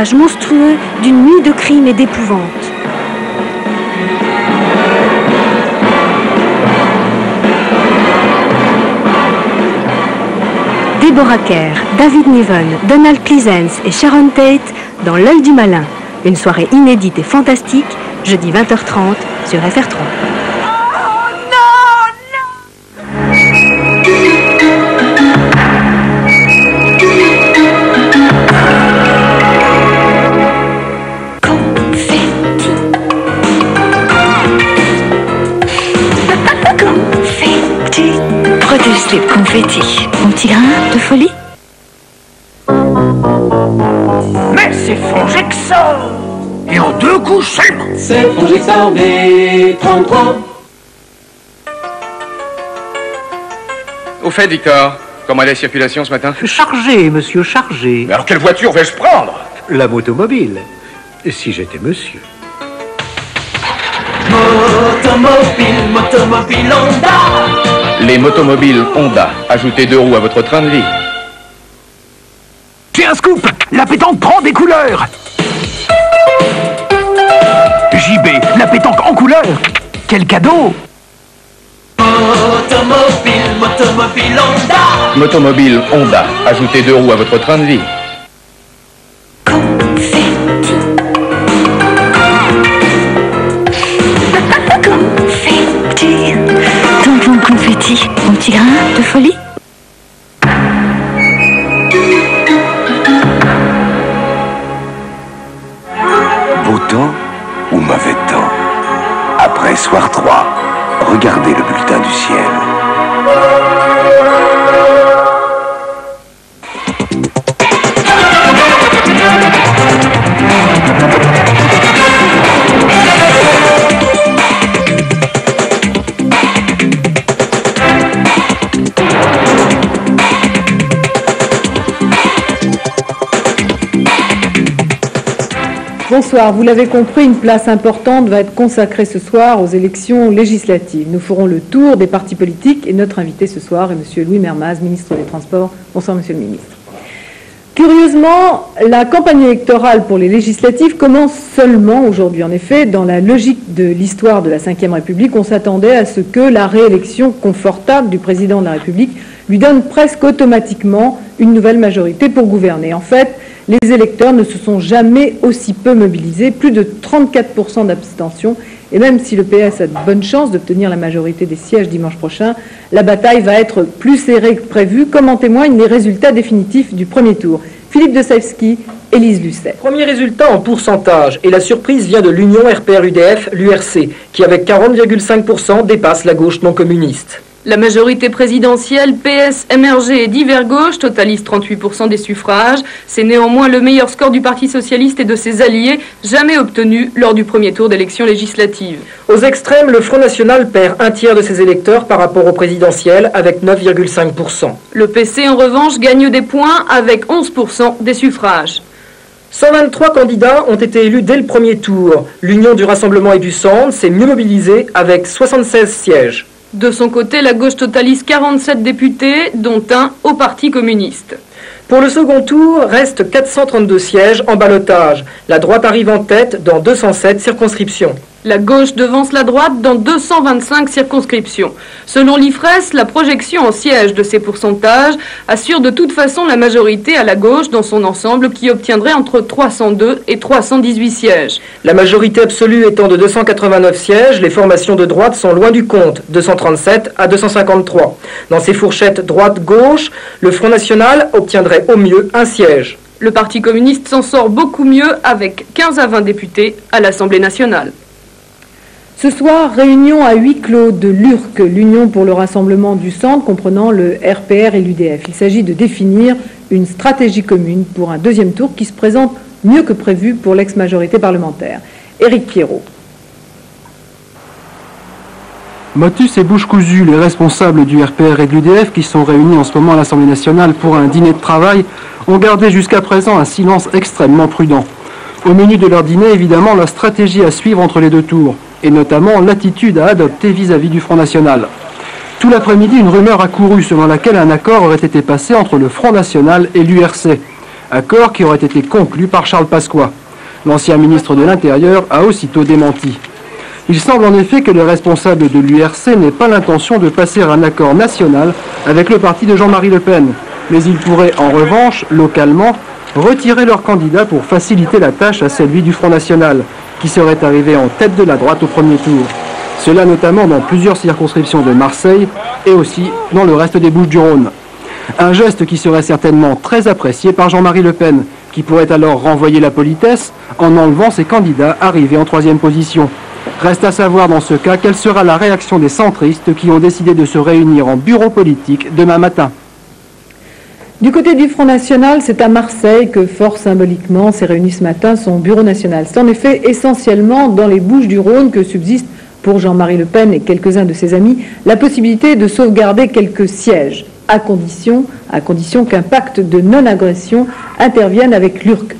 présage monstrueux d'une nuit de crime et d'épouvante. Deborah Kerr, David Niven, Donald Pleasence et Sharon Tate dans L'œil du malin. Une soirée inédite et fantastique, jeudi 20h30 sur FR3. Slip confetti. Mon petit grain de folie. Mais c'est Fongexor. Et en 2 couches seulement. C'est Fongexor V33. Au fait, Victor, comment est la circulation ce matin? Chargé, monsieur, chargé. Mais alors quelle voiture vais-je prendre? La motomobile. Si j'étais monsieur. Motomobile Honda. Les motomobiles Honda. Ajoutez 2 roues à votre train de vie. J'ai un scoop. La pétanque prend des couleurs. JB, la pétanque en couleurs. Quel cadeau. Motomobile Honda. Motomobile Honda. Ajoutez 2 roues à votre train de vie. Confetti, mon petit grain de folie. Beau temps ou mauvais temps? Après soir 3, regardez le bulletin du ciel. Bonsoir, vous l'avez compris, une place importante va être consacrée ce soir aux élections législatives. Nous ferons le tour des partis politiques et notre invité ce soir est M. Louis Mermaz, ministre des Transports. Bonsoir, M. le ministre. Curieusement, la campagne électorale pour les législatives commence seulement aujourd'hui. En effet, dans la logique de l'histoire de la Ve République, on s'attendait à ce que la réélection confortable du président de la République lui donne presque automatiquement une nouvelle majorité pour gouverner. En fait, les électeurs ne se sont jamais aussi peu mobilisés, plus de 34% d'abstention. Et même si le PS a de bonnes chances d'obtenir la majorité des sièges dimanche prochain, la bataille va être plus serrée que prévu, comme en témoignent les résultats définitifs du premier tour. Philippe Dessevski, Élise Lucet. Premier résultat en pourcentage, et la surprise vient de l'Union RPR-UDF, l'URC, qui avec 40,5% dépasse la gauche non communiste. La majorité présidentielle, PS, MRG et divers gauche totalise 38% des suffrages. C'est néanmoins le meilleur score du Parti socialiste et de ses alliés, jamais obtenu lors du premier tour d'élection législative. Aux extrêmes, le Front National perd un tiers de ses électeurs par rapport au présidentiel, avec 9,5%. Le PC, en revanche, gagne des points avec 11% des suffrages. 123 candidats ont été élus dès le premier tour. L'Union du Rassemblement et du Centre s'est mieux mobilisée avec 76 sièges. De son côté, la gauche totalise 47 députés, dont un au Parti communiste. Pour le second tour, restent 432 sièges en ballottage. La droite arrive en tête dans 207 circonscriptions. La gauche devance la droite dans 225 circonscriptions. Selon l'IFRES, la projection en sièges de ces pourcentages assure de toute façon la majorité à la gauche dans son ensemble qui obtiendrait entre 302 et 318 sièges. La majorité absolue étant de 289 sièges, les formations de droite sont loin du compte, 237 à 253. Dans ces fourchettes droite-gauche, le Front National obtiendrait au mieux un siège. Le Parti communiste s'en sort beaucoup mieux avec 15 à 20 députés à l'Assemblée nationale. Ce soir, réunion à huis clos de l'URC, l'Union pour le Rassemblement du Centre, comprenant le RPR et l'UDF. Il s'agit de définir une stratégie commune pour un deuxième tour qui se présente mieux que prévu pour l'ex-majorité parlementaire. Éric Pierrot. Motus et bouche cousue, les responsables du RPR et de l'UDF, qui sont réunis en ce moment à l'Assemblée nationale pour un dîner de travail, ont gardé jusqu'à présent un silence extrêmement prudent. Au menu de leur dîner, évidemment, la stratégie à suivre entre les deux tours, et notamment l'attitude à adopter vis-à-vis du Front National. Tout l'après-midi, une rumeur a couru selon laquelle un accord aurait été passé entre le Front National et l'URC. accord qui aurait été conclu par Charles Pasqua. L'ancien ministre de l'Intérieur a aussitôt démenti. Il semble en effet que les responsables de l'URC n'aient pas l'intention de passer un accord national avec le parti de Jean-Marie Le Pen, mais ils pourraient en revanche, localement, retirer leur candidat pour faciliter la tâche à celui du Front National, qui serait arrivé en tête de la droite au premier tour. Cela notamment dans plusieurs circonscriptions de Marseille et aussi dans le reste des Bouches-du-Rhône. Un geste qui serait certainement très apprécié par Jean-Marie Le Pen, qui pourrait alors renvoyer la politesse en enlevant ses candidats arrivés en 3e position. Reste à savoir dans ce cas quelle sera la réaction des centristes qui ont décidé de se réunir en bureau politique demain matin. Du côté du Front National, c'est à Marseille que fort symboliquement s'est réuni ce matin son bureau national. C'est en effet essentiellement dans les Bouches-du-Rhône que subsiste pour Jean-Marie Le Pen et quelques-uns de ses amis la possibilité de sauvegarder quelques sièges, à condition qu'un pacte de non-agression intervienne avec l'URC.